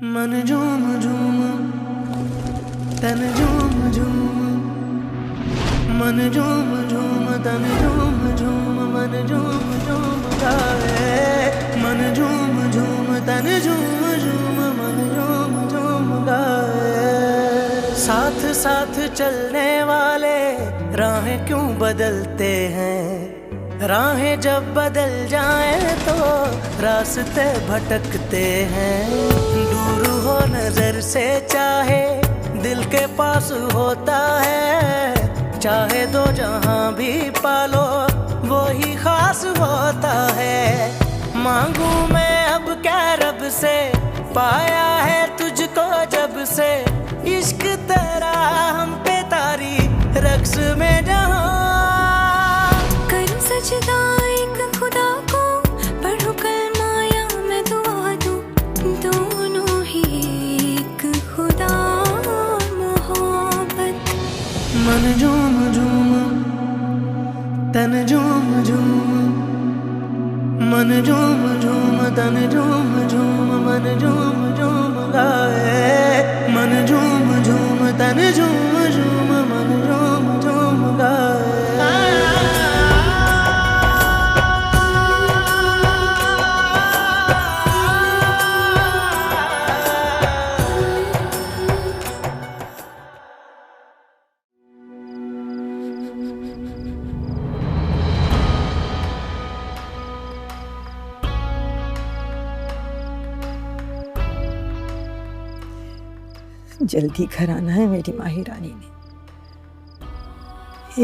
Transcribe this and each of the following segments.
मन झूम झूम तन झूम झूम, मन झूम झूम तन झूम झूम, मन झूम झूम गाए। मन झूम झूम तन झूम झूम, मन झूम झूम गाए। साथ साथ चलने वाले राहें क्यों बदलते हैं, राहें जब बदल जाएं तो रास्ते भटकते हैं। दूर हो नजर से चाहे दिल के पास होता है, चाहे दो जहां भी पालो वो ही खास होता है। मांगू मैं अब क्या रब से, पाया है तुझको जब से, इश्क तेरा हम पे तारी रक्स में जहां। सजदा एक खुदा को पढ़ो कलमा या मैं दुआ दूं, दोनों ही एक खुदा मोहब्बत। मन झूम झूम तन झूम झूम, मन झूम झूम तन झूम झूम, मन झूम झूम गाए। मन झूम झूम तन झूम झूम, मन झूम झूम गाए। जल्दी घर आना है मेरी माही रानी ने।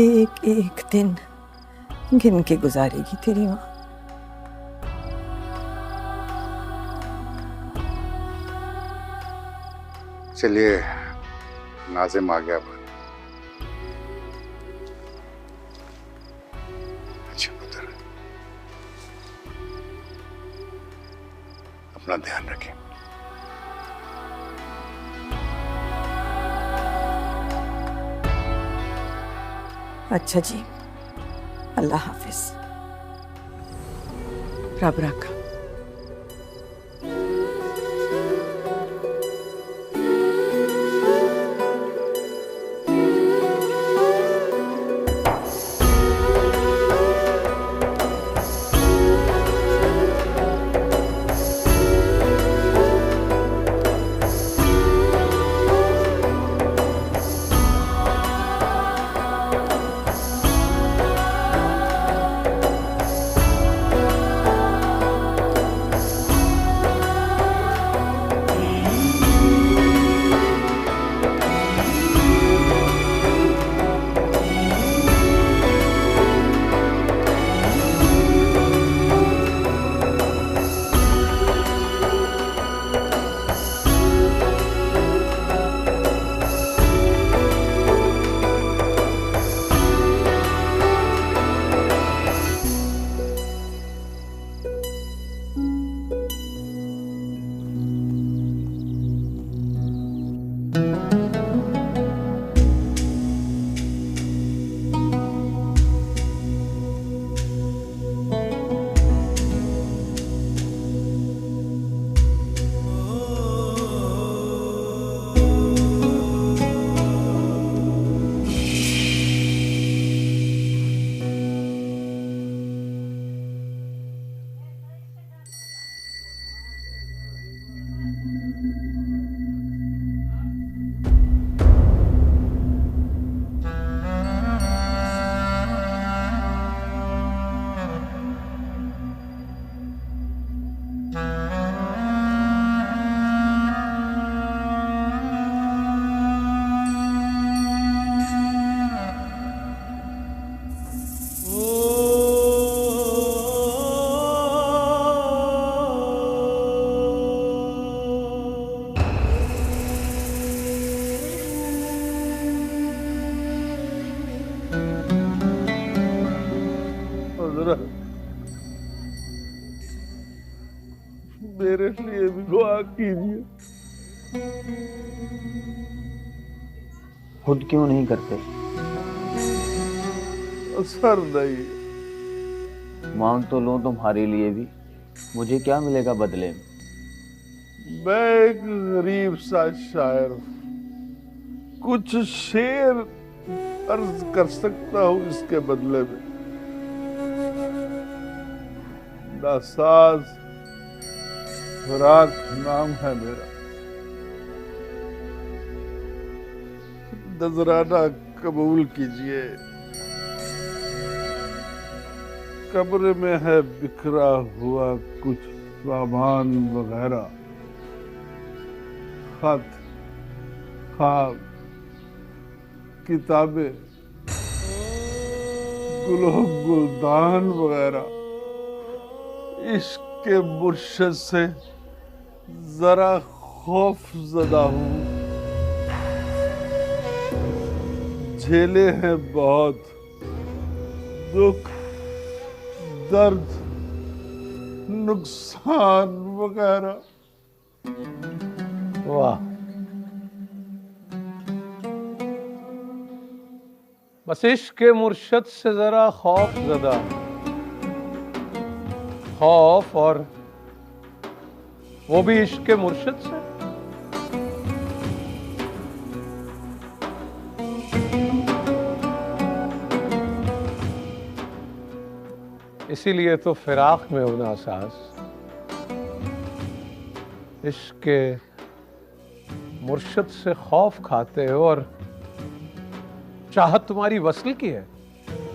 एक एक दिन गिन के गुजारेगी तेरी माँ। चलिए, नाजिम आ गया। अच्छा पुत्र, अपना ध्यान रखें। अच्छा जी, अल्लाह हाफिज। रब रखा। मेरे लिए भी दुआ कीजिए। खुद क्यों नहीं करते? असर नहीं। मांग तो लो तुम्हारे लिए भी, मुझे क्या मिलेगा बदले में? मैं एक गरीब सा शायर कुछ शेर अर्ज कर सकता हूँ इसके बदले में। नासाज फराक नाम है मेरा। नजराना कबूल कीजिए। कब्र में है बिखरा हुआ कुछ सामान वगैरह, खत, खाब, किताबें, गुलदान वगैरह। इश्क के मुर्शद से जरा खौफ ज़दा हूँ। झेले हैं बहुत दुख, दर्द, नुकसान वगैरह। वाह, बस इश्क के मुर्शद से जरा खौफ ज़दा, खौफ, और वो भी इश्क के मुर्शद से। इसीलिए तो फिराक में हो नासाज, इश्क के मुर्शद से खौफ खाते हो और चाहत तुम्हारी वस्ल की है।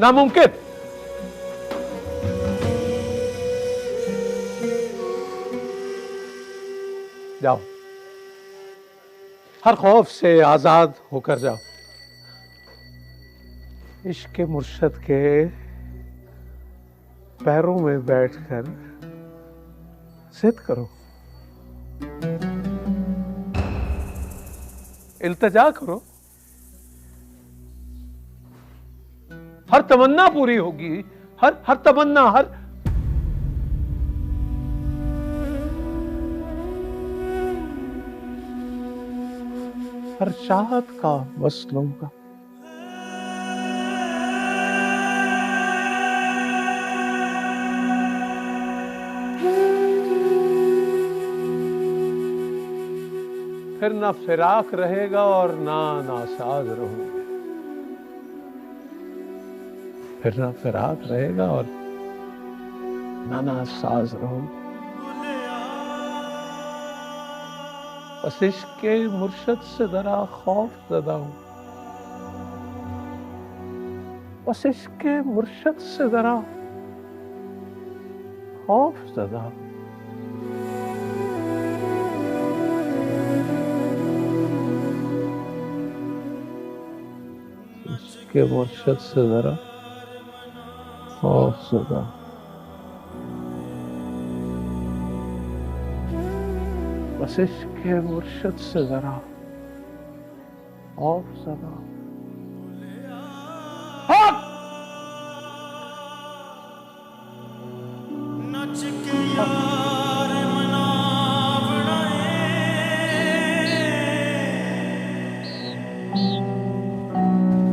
नामुमकिन। जाओ, हर खौफ से आजाद होकर जाओ। इश्क के मुर्शद के पैरों में बैठकर जिद करो, इल्तिजा करो। हर तमन्ना पूरी होगी, हर तमन्ना, हर चाहत का वस्ल होगा। फिर ना फिराक रहेगा और ना नासाज रहोगे। फिर ना फिराक रहेगा और ना नासाज रहोगे। बस इश्क के मुर्शद से जरा खौफ ज़दा हूं। बस इश्क के मुर्शद से जरा खौफ ज़दा। के मुर्शद से जरा खौफ ज़दा। बस इश्क के मुर्शद से जरा खौफ ज़दा।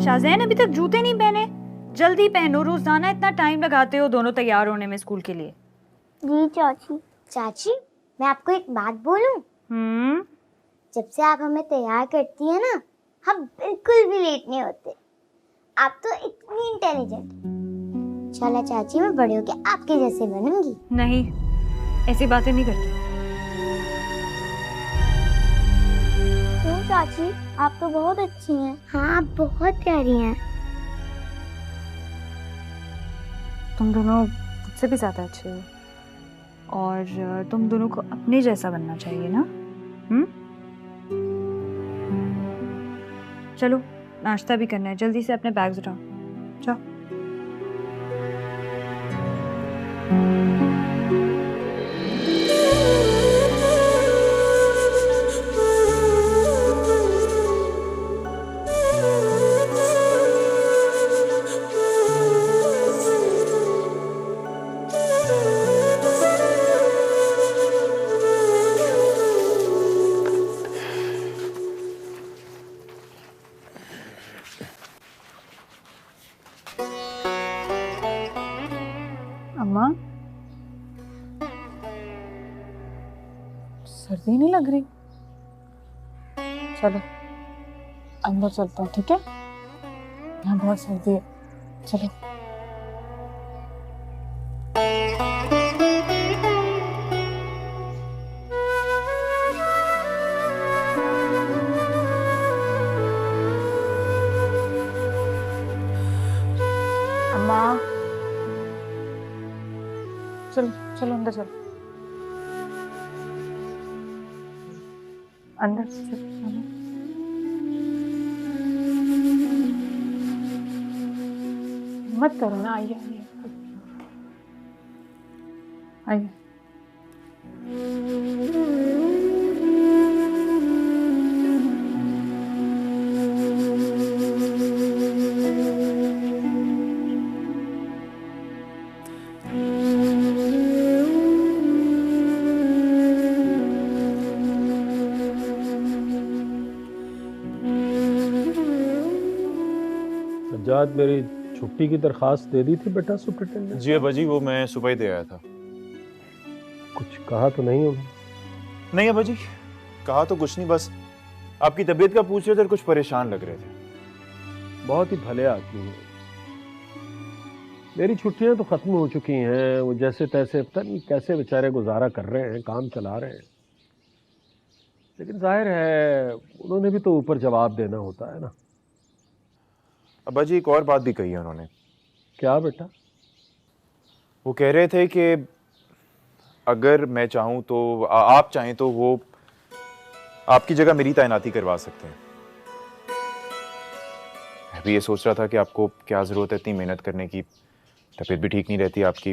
शाहज़ैन अभी तक जूते नहीं पहने, जल्दी पहनो। रोजाना इतना टाइम लगाते हो दोनों तैयार होने में स्कूल के लिए। जी चाची। चाची, मैं आपको एक बात बोलूं? जब से आप हमें तैयार करती है ना, हम बिल्कुल भी लेट नहीं होते। आप तो इतनी इंटेलिजेंट। चला चाची, मैं बड़े होके आपके जैसे बनूंगी। नहीं, ऐसी बातें नहीं करते। क्यों चाची, आप तो बहुत अच्छी हैं। हाँ, आप बहुत प्यारी हैं। तुम दोनों मुझसे भी ज्यादा अच्छे हो और तुम दोनों को अपने जैसा बनना चाहिए ना। चलो नाश्ता भी करना है, जल्दी से अपने बैग्स उठाओ, जाओ। सर्दी नहीं लग रही? चलो अंदर चलते हैं, ठीक है? यहाँ बहुत सर्दी है, चलो। अम्मा, चलो चलो अंदर चलो, अंदर चलो। मत करो ना, आइए आइए आइए। सज्जाद, मेरी छुट्टी की दरखास्त दे दी थी बेटा सुपरिटेंडेंट? जी अब्बा जी, वो मैं सुबह ही दे आया था। कुछ कहा तो नहीं होगा? नहीं अब्बा जी, कहा तो कुछ नहीं, बस आपकी तबीयत का पूछ रहे थे और कुछ परेशान लग रहे थे। बहुत ही भले आदमी हैं। मेरी छुट्टियां तो खत्म हो चुकी हैं, वो जैसे तैसे पता नहीं कैसे बेचारे गुजारा कर रहे हैं, काम चला रहे हैं। लेकिन जाहिर है उन्होंने भी तो ऊपर जवाब देना होता है ना। अब्बा जी, एक और बात भी कही है उन्होंने। क्या बेटा? वो कह रहे थे कि अगर मैं चाहूँ तो आप चाहें तो वो आपकी जगह मेरी तैनाती करवा सकते हैं। मैं भी ये सोच रहा था कि आपको क्या जरूरत है इतनी मेहनत करने की, तबीयत भी ठीक नहीं रहती आपकी।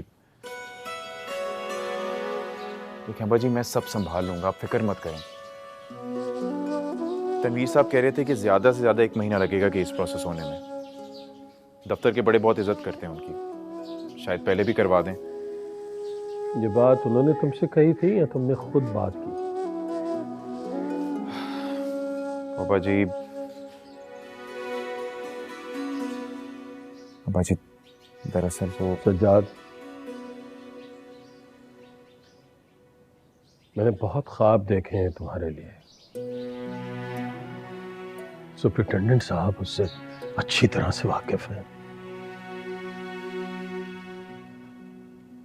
लेकिन अब्बा जी, मैं सब संभाल लूंगा, आप फिक्र मत करें। तनवीर साहब कह रहे थे कि ज्यादा से ज्यादा 1 महीना लगेगा केस प्रोसेस होने में। दफ्तर के बड़े बहुत इज्जत करते हैं उनकी, शायद पहले भी करवा दें। ये बात उन्होंने तुमसे कही थी या तुमने खुद बात की? अब्बा जी, दरअसल वो सज्जाद, मैंने बहुत ख्वाब देखे हैं तुम्हारे लिए। सुपरिटेंडेंट साहब उससे अच्छी तरह से वाकिफ हैं।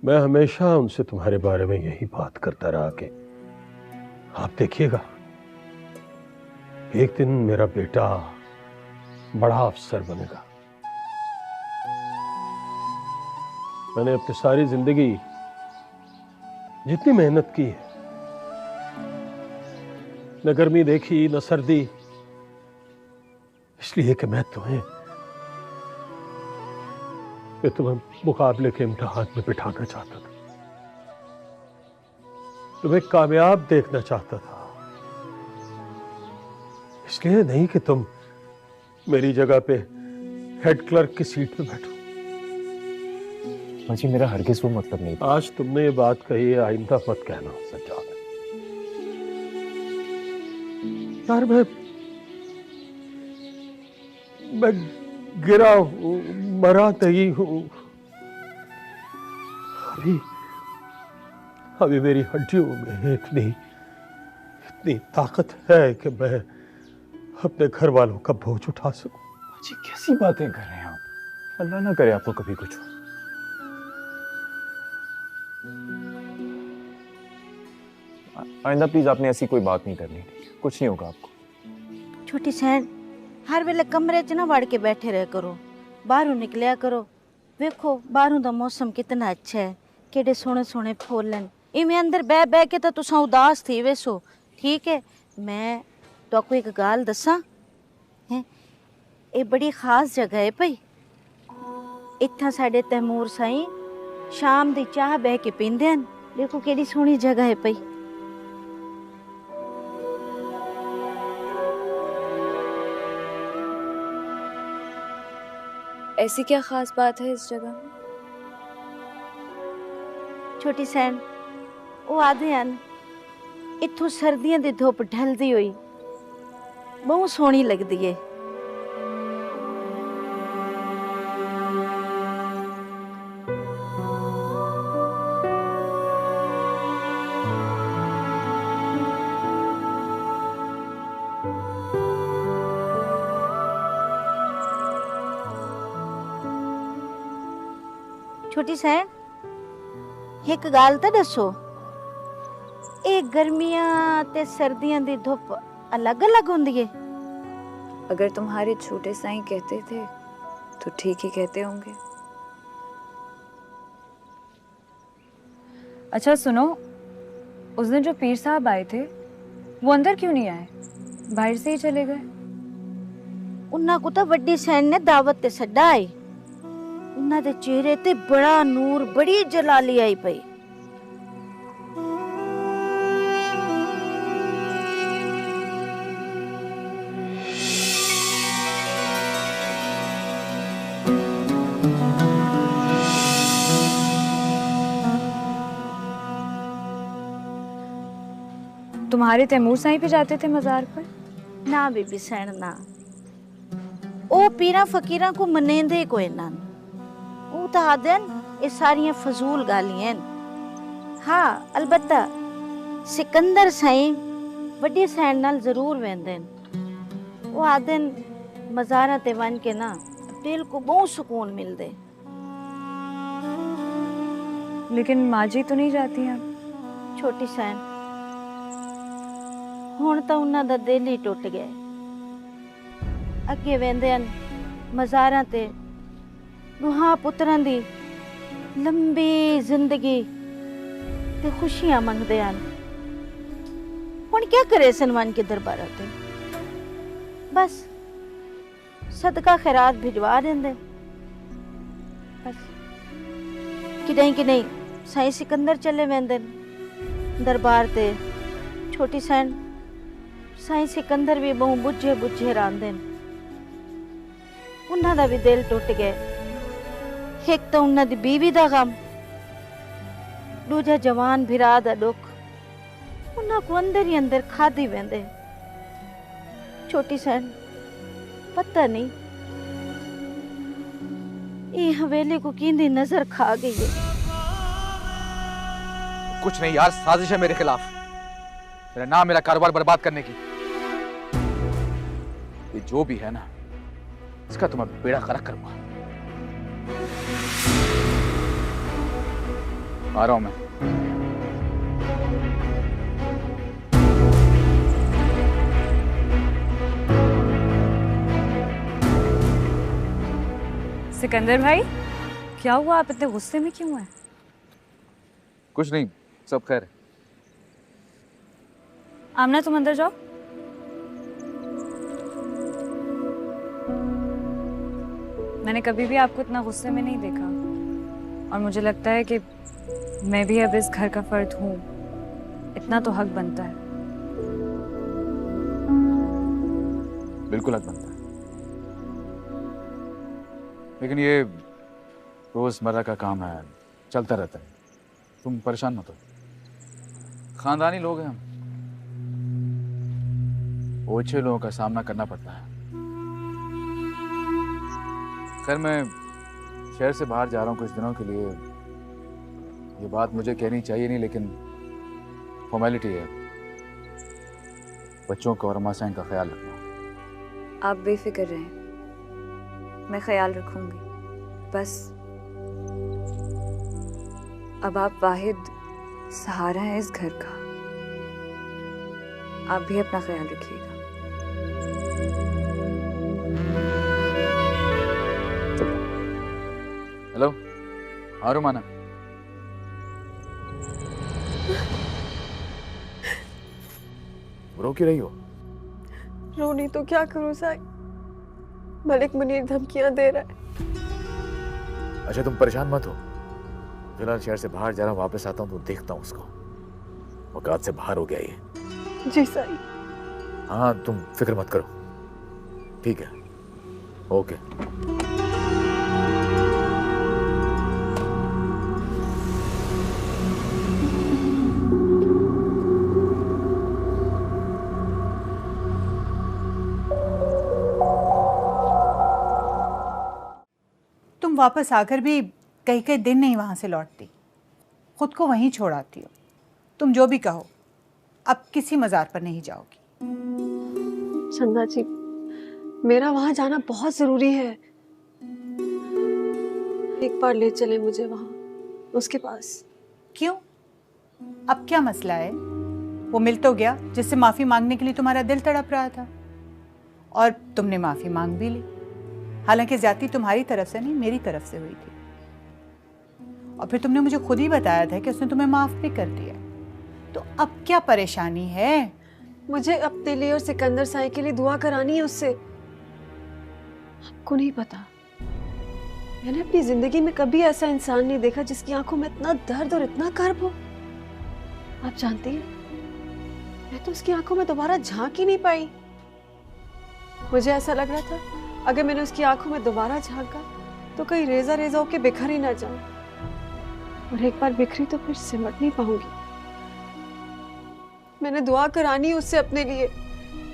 मैं हमेशा उनसे तुम्हारे बारे में यही बात करता रहा कि आप देखिएगा एक दिन मेरा बेटा बड़ा अफसर बनेगा। मैंने अपनी सारी जिंदगी जितनी मेहनत की है, न गर्मी देखी न सर्दी, इसलिए कि मैं तुम्हें मुकाबले के इम्तिहान में बिठाना चाहता था, तुम्हें कामयाब देखना चाहता था। इसलिए नहीं कि तुम मेरी जगह पे हेड क्लर्क की सीट पे बैठो। जी, मेरा हरगिज़ वो मतलब नहीं था। आज तुमने ये बात कही है, आइंदा मत कहना सज्जाद। यार मैं गिरा हूं, मरा नहीं हूं। अभी मेरी हड्डियों में इतनी ताकत है कि मैं अपने घर वालों का बोझ उठा सकूं। जी, कैसी बातें कर रहे हैं आप? अल्लाह ना करे आपको कभी कुछ हो। आइंदा प्लीज आपने ऐसी कोई बात नहीं करनी, कुछ नहीं होगा आपको। छोटी सैन, हर वेले कमरे च ना वड़ के बैठे रह करो, बाहरों निकलिया करो। देखो बाहरों दा मौसम कितना अच्छा है, केडे सोने सोने फूल हैं। इवें अंदर बह बह के तो तुसा उदास थी वैसो। ठीक है, मैं तो आपको एक गाल दसा है, ये बड़ी खास जगह है भाई। इत्था साडे तैमूर साईं शाम दी चाह बह के पींदे हैं। देखो केडी सोहनी जगह है भाई। ऐसी क्या खास बात है इस जगह में? छोटी सैन, वो आदे हैं इत्थों सर्दियों की धुप ढलती हुई बहुत सोहनी लगती है। छोटी सैन एक गाल तो दसो, ये गर्मियां ते सर्दियां दी धुप अलग अलग होंदी है? अगर तुम्हारे छोटे साईं कहते थे तो ठीक ही कहते होंगे। अच्छा सुनो, उस दिन जो पीर साहब आए थे वो अंदर क्यों नहीं आए, बाहर से ही चले गए? उन्ना को तो वड्डी सैन ने दावत ते सड्डा आई। उन्ना दे चेहरे ते बड़ा नूर, बड़ी जलाली आई पई। तुम्हारे तैमूर साईं भी जाते थे मजार पर? ना बीबी सैन ना, ओ पीरा फकीरा को मनेंदे कोई ना। वो तो आदन ये सारियां फजूल गालियां। हाँ अलबत्ता सिकंदर साईं वड्डी सैन नाल जरूर वेंदे। वो आदन मजारा ते वन के ना दिल को बहुत सुकून मिलदे। लेकिन माँ जी तो नहीं जाती अब? छोटी सैन हुण तो उन्हां दा दिल ही टुट गया। अगे वेंदे मजारां ते नुहा पुत्रां दी लंबी जिंदगी ते खुशियां मंगदे हन। हुण क्या करे सनमान के दरबार ते? बस सदका खैरात भिजवा देंदे बस। कि नहीं साईं सिकंदर चले वेंदे दरबार ते। छोटी सैन साईं सिकंदर भी बहु बुझे बुझे रांदे। उन्हां दा भी दिल टुट गया। एक तो उन्हां दी बीवी दा गम, दूजा जवान भिरा दा दुख। उन्हां को अंदर ही अंदर खादी वेंदे। छोटी सैन पता नहीं ये हवेली को किंदी नजर खा गई है। कुछ नहीं यार, साजिश है मेरे खिलाफ, मेरा नाम मेरा कारोबार बर्बाद करने की। ये जो भी है ना, इसका तो मैं बेड़ा गर्क करूंगा। आ रहा हूं मैं। सिकंदर भाई क्या हुआ, आप इतने गुस्से में क्यों हैं? कुछ नहीं, सब खैर है। आमना तुम अंदर जाओ। मैंने कभी भी आपको इतना गुस्से में नहीं देखा और मुझे लगता है कि मैं भी अब इस घर का फर्द हूँ, इतना तो हक बनता है। बिल्कुल हक बनता है, लेकिन ये रोजमर्रा का काम है, चलता रहता है। तुम परेशान मत हो, खानदानी लोग हैं हम, ओछे लोगों का सामना करना पड़ता है। खैर मैं शहर से बाहर जा रहा हूँ कुछ दिनों के लिए। ये बात मुझे कहनी चाहिए नहीं, लेकिन फॉर्मेलिटी है। बच्चों का और अम्मा साईं का ख्याल रखना। आप बेफिक्र रहें, मैं ख्याल रखूंगी। बस अब आप वाहिद सहारा हैं इस घर का, आप भी अपना ख्याल रखिएगा। हेलो, हाँ रुमाना। रो क्यों रही हो? रोनी तो क्या करूं साईं, मलिक मुनीर धमकियां दे रहा है। अच्छा तुम परेशान मत हो, फिलहाल शहर से बाहर जा रहा हूँ, वापस आता हूँ तो देखता हूँ उसको। औकात से बाहर हो गया ये। जी साईं। हाँ तुम फिक्र मत करो, ठीक है? ओके। तुम वापस आकर भी कई कई दिन नहीं वहाँ से लौटती, खुद को वहीं छोड़ आती हो। तुम जो भी कहो, अब किसी मज़ार पर नहीं जाओगी। चंदा जी, मेरा वहाँ जाना बहुत ज़रूरी है। एक बार ले चले मुझे वहां, उसके पास। क्यों? अब क्या मसला है? वो मिल तो गया जिससे माफी मांगने के लिए तुम्हारा दिल तड़प रहा था, और तुमने माफी मांग भी ली। हालांकि ज्यादती तुम्हारी तरफ से नहीं, मेरी तरफ से हुई थी। और फिर तुमने मुझे खुद ही बताया था कि उसने तुम्हें माफ भी कर दिया। तो अब क्या परेशानी है? मुझे अपने लिए और सिकंदर साई के लिए दुआ करानी है उससे। आपको नहीं पता, मैंने अपनी जिंदगी में कभी ऐसा इंसान नहीं देखा जिसकी आंखों में इतना दर्द और इतना कर्ब हो। आप जानती हैं, मैं तो उसकी आंखों में दोबारा झांक ही नहीं पाई। मुझे ऐसा लग रहा था अगर मैंने उसकी आंखों में दोबारा झांका तो कहीं रेजा रेजा होके बिखर ही ना जाऊं, और एक बार बिखरी तो फिर सिमट नहीं पाऊंगी। मैंने दुआ करानी है उससे अपने लिए,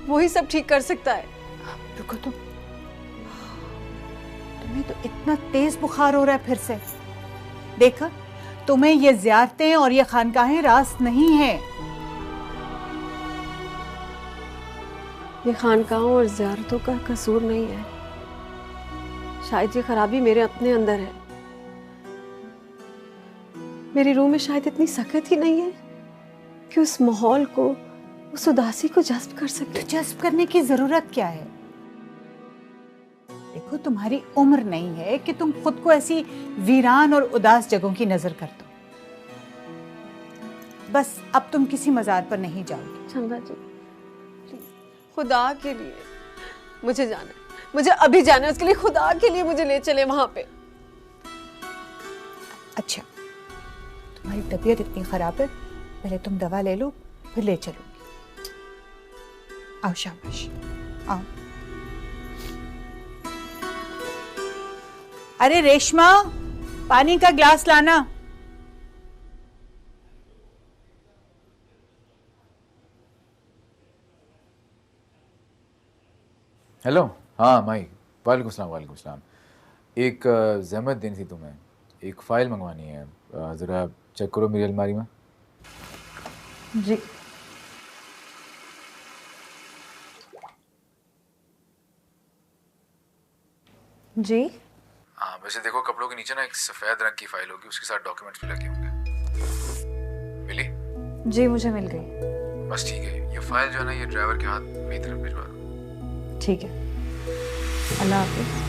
वो ही सब ठीक कर सकता है। रुको, तुम्हें तो इतना तेज बुखार हो रहा है फिर से। देखा, तुम्हें ये ज़ियारतें और ये खानकाहें रास्त नहीं है। ये खानकाहों और ज़ियारतों का कसूर नहीं है, शायद ये खराबी मेरे अपने अंदर है। मेरी रूह में शायद इतनी सकत ही नहीं है कि उस माहौल को, उस उदासी को जज्ब कर सके। जज्ब करने की जरूरत क्या है? देखो, तुम्हारी उम्र नहीं है कि तुम खुद को ऐसी वीरान और उदास जगहों की नजर कर दो। बस अब तुम किसी मजार पर नहीं जाओगे। चंदा जी, खुदा के लिए मुझे जाना है, मुझे अभी जाना है। उसके लिए खुदा के लिए मुझे ले चले वहां पे। अच्छा, तुम्हारी तबीयत इतनी खराब है, पहले तुम दवा ले लो, फिर ले चलूंगी। आओ शाबाश, आओ। अरे रेशमा, पानी का ग्लास लाना। हेलो। हाँ माई, वालेकुम सलाम। वालेकुम सलाम। एक ज़हमत देनी थी तुम्हें, एक फ़ाइल मंगवानी है, ज़रा चेक करो मेरी अलमारी में। जी। जी। हाँ, वैसे देखो कपड़ों के नीचे ना एक सफ़ेद रंग की फाइल होगी, उसके साथ डॉक्यूमेंट्स भी लगे होंगे। मिली? जी, मुझे मिल गई। बस ठीक है, ये फाइल जो है ना, ये ड्राइवर के हाथ मेरी तरफ भिजवा दो। ठीक है, अल्लाह हाफिज़।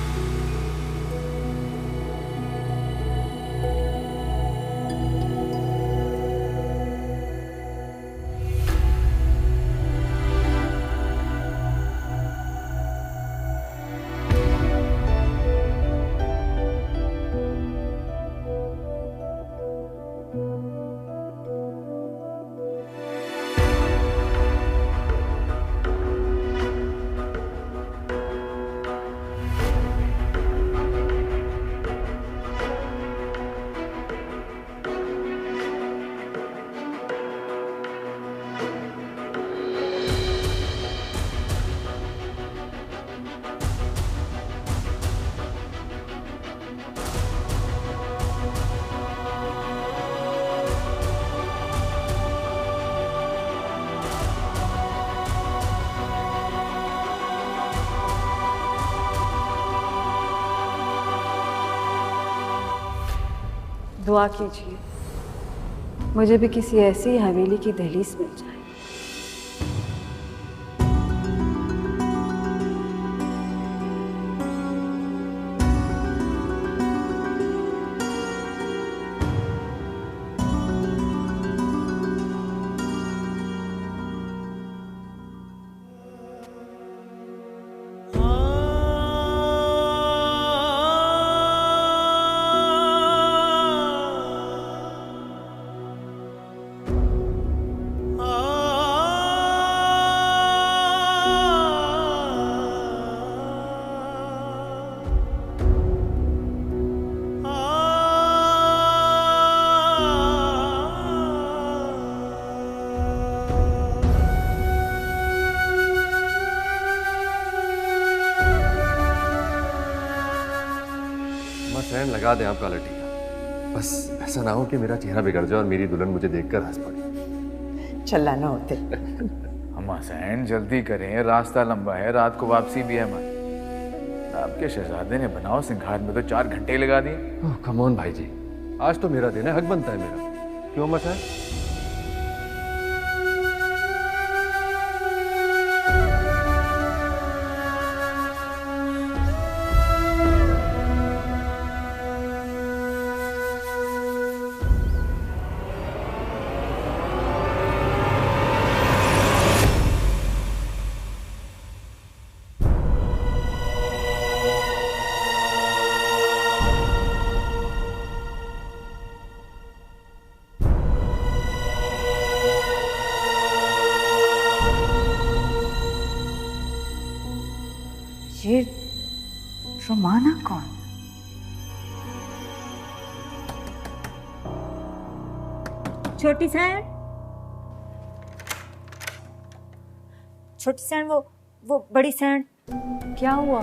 दुआ कीजिए मुझे भी किसी ऐसी हवेली की दहलीज मिल जाए। सहन लगा दें आपका लटिया, बस ऐसा ना हो कि मेरा चेहरा बिगड़ जाए और मेरी दुल्हन मुझे देखकर हंस पड़े। चला ना होते। हम सहन जल्दी करें, रास्ता लंबा है, रात को वापसी भी है हमारी। आपके शहजादे ने बनाओ सिंघार में तो 4 घंटे लगा दिए। कम ऑन भाई जी, आज तो मेरा दिन है, हक बनता है मेरा। क्यों अम्मा साहब? ये रोमाना कौन? छोटी सैन, छोटी सैन, वो बड़ी सैन। क्या हुआ?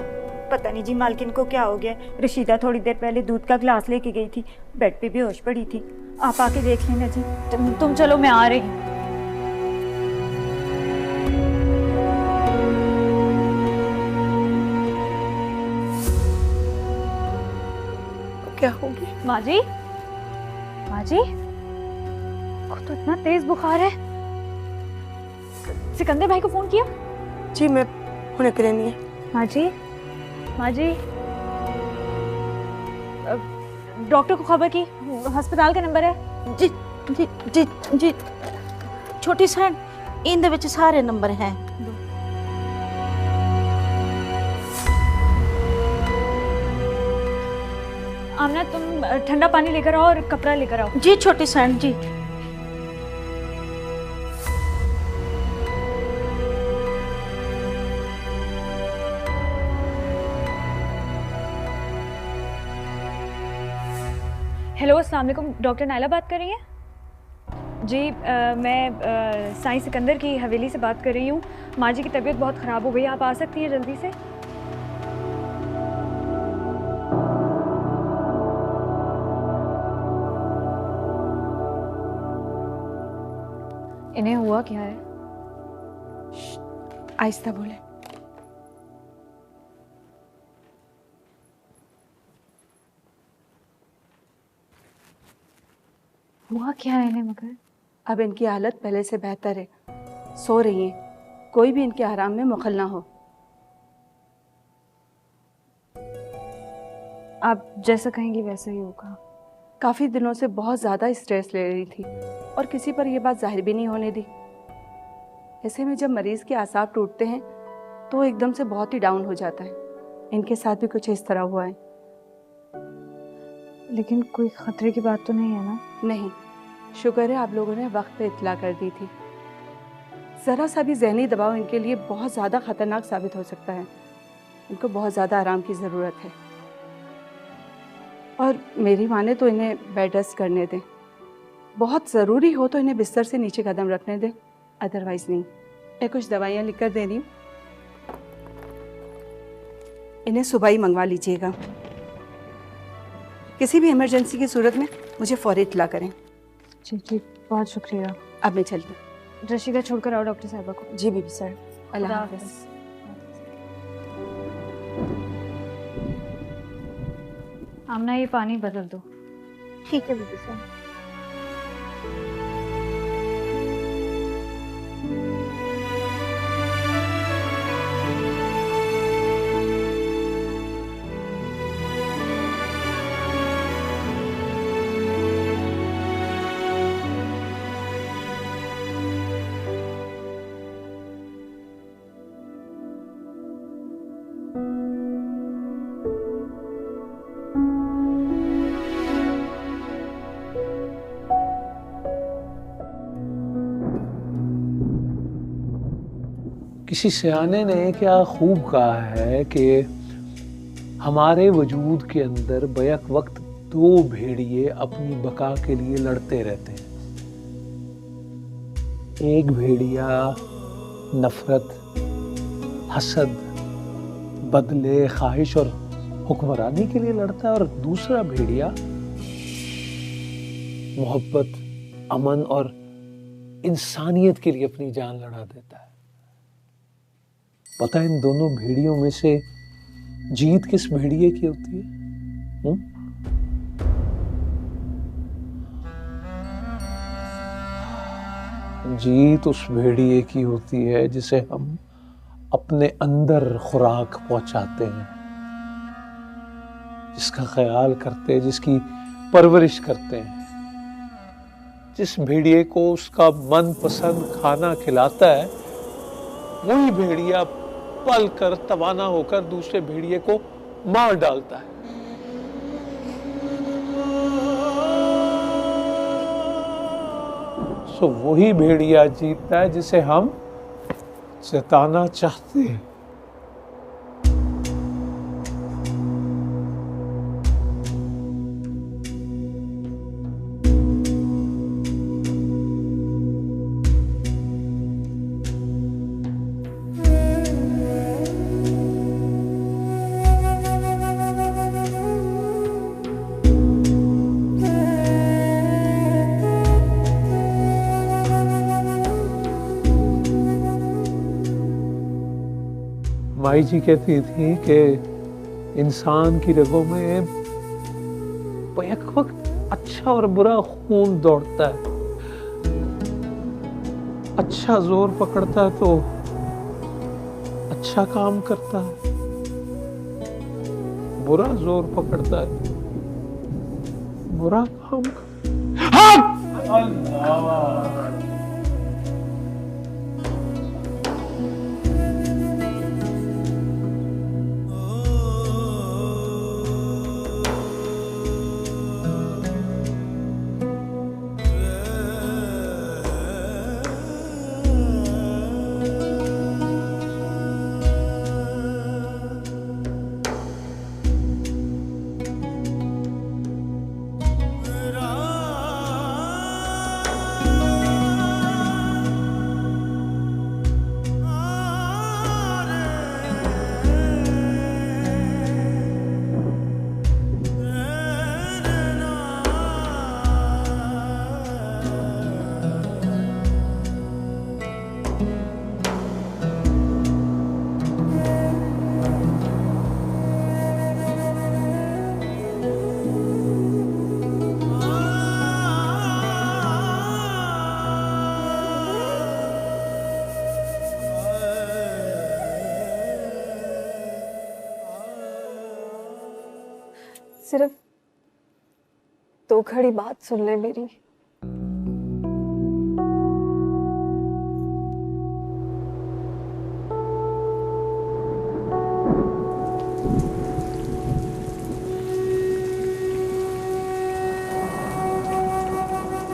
पता नहीं जी, मालकिन को क्या हो गया। रशीदा थोड़ी देर पहले दूध का गिलास लेके गई थी, बेड पे बेहोश पड़ी थी। आप आके देख लेना जी। तुम चलो, मैं आ रही हूँ। क्या हो गया? माँ जी, माँ जी, को तो इतना तेज बुखार है। सिकंदर भाई को फोन किया? जी मैं होने के लिए नहीं है। माँ जी, माँ जी, डॉक्टर को खबर की? अस्पताल का नंबर है? जी जी जी जी छोटी सैन, इन विच सारे नंबर हैं। आमना, तुम ठंडा पानी लेकर आओ और कपड़ा लेकर आओ। जी छोटी सैन जी। हेलो, अस्सलाम वालेकुम, डॉक्टर नायला बात कर रही हैं? जी मैं साईं सिकंदर की हवेली से बात कर रही हूँ। माँ जी की तबीयत बहुत ख़राब हो गई, आप आ सकती हैं जल्दी से? इन्हें हुआ क्या है? आहिस्ता बोले। हुआ क्या है इन्हें? मगर अब इनकी हालत पहले से बेहतर है, सो रही हैं। कोई भी इनके आराम में मुखल ना हो। आप जैसा कहेंगी वैसा ही होगा। काफ़ी दिनों से बहुत ज़्यादा स्ट्रेस ले रही थी और किसी पर यह बात जाहिर भी नहीं होने दी। ऐसे में जब मरीज़ के आसाब टूटते हैं तो एकदम से बहुत ही डाउन हो जाता है। इनके साथ भी कुछ इस तरह हुआ है। लेकिन कोई खतरे की बात तो नहीं है ना? नहीं, शुक्र है आप लोगों ने वक्त पे इत्तला कर दी थी। ज़रा सा भी ज़हनी दबाव इनके लिए बहुत ज़्यादा ख़तरनाक साबित हो सकता है। इनको बहुत ज़्यादा आराम की ज़रूरत है और मेरी माने तो इन्हें बेड रेस्ट करने दें। बहुत ज़रूरी हो तो इन्हें बिस्तर से नीचे कदम रखने दें, अदरवाइज़ नहीं। मैं कुछ दवाइयाँ लिख कर दे रही हूँ, इन्हें सुबह ही मंगवा लीजिएगा। किसी भी इमरजेंसी की सूरत में मुझे फौरी इत्तला करें। जी जी, बहुत शुक्रिया। अब मैं चलती हूँ। रशीदा छोड़कर आओ डॉक्टर साहबा को। जी बीबी सर, अल्लाह हाफ़िज़। आमना, ये पानी बदल दो। ठीक है बीबी सर। किसी सियाने ने क्या खूब कहा है कि हमारे वजूद के अंदर बैक वक्त 2 भेड़िए अपनी बका के लिए लड़ते रहते हैं। एक भेड़िया नफरत, हसद, बदले, ख्वाहिश और हुक्मरानी के लिए लड़ता है और दूसरा भेड़िया मोहब्बत, अमन और इंसानियत के लिए अपनी जान लड़ा देता है। पता है इन दोनों भेड़ियों में से जीत किस भेड़िए की होती है? जीत उस भेड़िए की होती है जिसे हम अपने अंदर खुराक पहुंचाते हैं, जिसका ख्याल करते हैं, जिसकी परवरिश करते हैं। जिस भेड़िए को उसका मनपसंद खाना खिलाता है, वही भेड़िया पल कर तवाना होकर दूसरे भेड़िए को मार डालता है। सो वही भेड़िया जीतता है जिसे हम जिताना चाहते हैं। माई जी कहती थी कि इंसान की रगों में बैक वक्त अच्छा और बुरा खून दौड़ता है। अच्छा जोर पकड़ता है तो अच्छा काम करता है, बुरा जोर पकड़ता है बुरा काम करता है। अल्लाह सिर्फ 2 घड़ी बात सुन ले मेरी।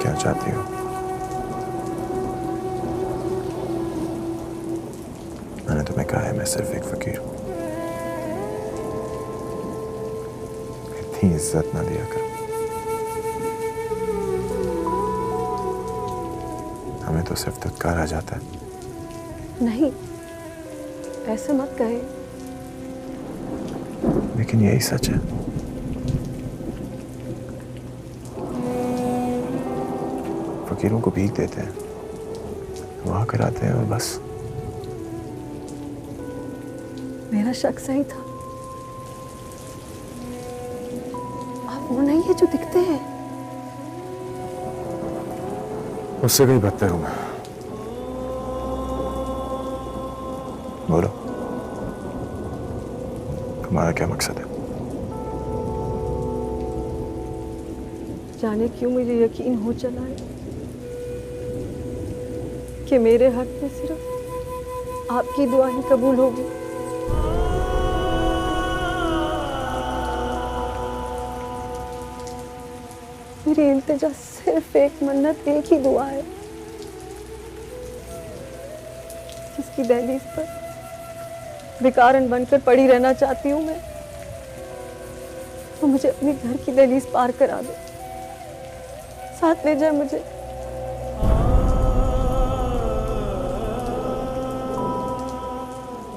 क्या चाहती हो? मैंने तुम्हें कहा है मैं सिर्फ एक फकीर हूं। इज्जत ना दिया कर। हमें तो सिर्फ धुतकार आ जाता है। नहीं, ऐसे मत कहे। लेकिन यही सच है। फकीरों को भीख देते हैं, दुआ कराते हैं और बस। मेरा शक सही था। वो नहीं है जो दिखते हैं। उससे भी बदतर हूं मैं। बोलो, तुम्हारा क्या मकसद है? जाने क्यों मुझे यकीन हो चला है कि मेरे हक में सिर्फ आपकी दुआ ही कबूल होगी। मेरी इल्तिजा सिर्फ एक मन्नत, एक ही दुआ है, जिसकी दहलीज पर भिखारन बनकर पड़ी रहना चाहती हूँ मैं। तो मुझे अपने घर की दहलीज पार करा दो, साथ ले जाए मुझे।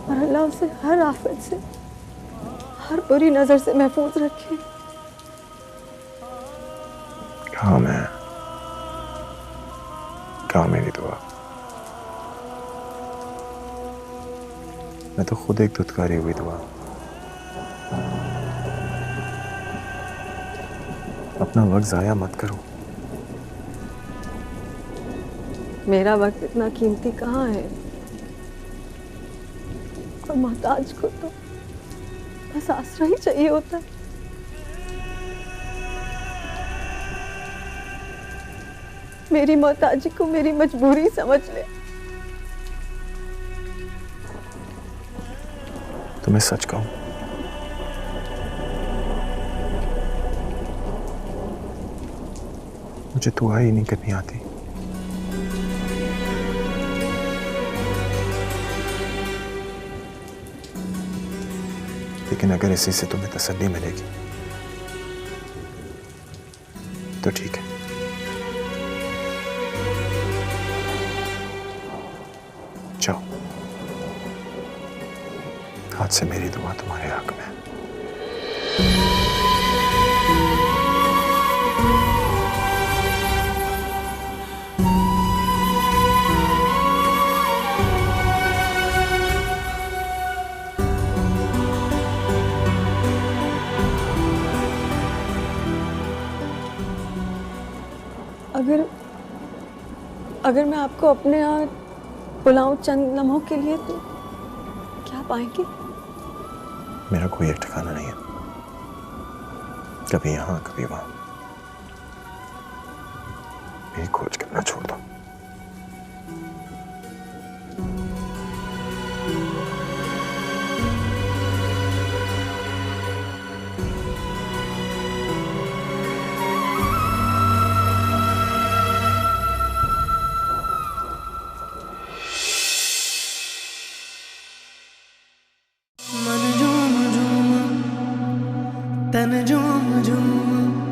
और अल्लाह उसे हर आफत से, हर बुरी नजर से महफूज रखे। कहाँ मैं, कहाँ मेरी दुआ? मैं तो खुद एक धुतकारी हुई दुआ। अपना वक्त जाया मत करो। मेरा वक्त इतना कीमती कहाँ है, और मोहताज को तो बस आसरा ही चाहिए होता है। मेरी मोहताजी को मेरी मजबूरी समझ ले। तुम्हें सच कहूं, मुझे दुआ ही नहीं करनी आती। लेकिन अगर इसी से तुम्हें तसल्ली मिलेगी तो ठीक है। जाओ, आज से मेरी दुआ तुम्हारे हक में। अगर मैं आपको अपने यहाँ बुलाऊं चंद लम्हों के लिए तो क्या पाएंगे? मेरा कोई एक ठिकाना नहीं है, कभी यहाँ कभी वहां। मेरी खोज करना छोड़ दो। मन झूम झूम तन झूम झूम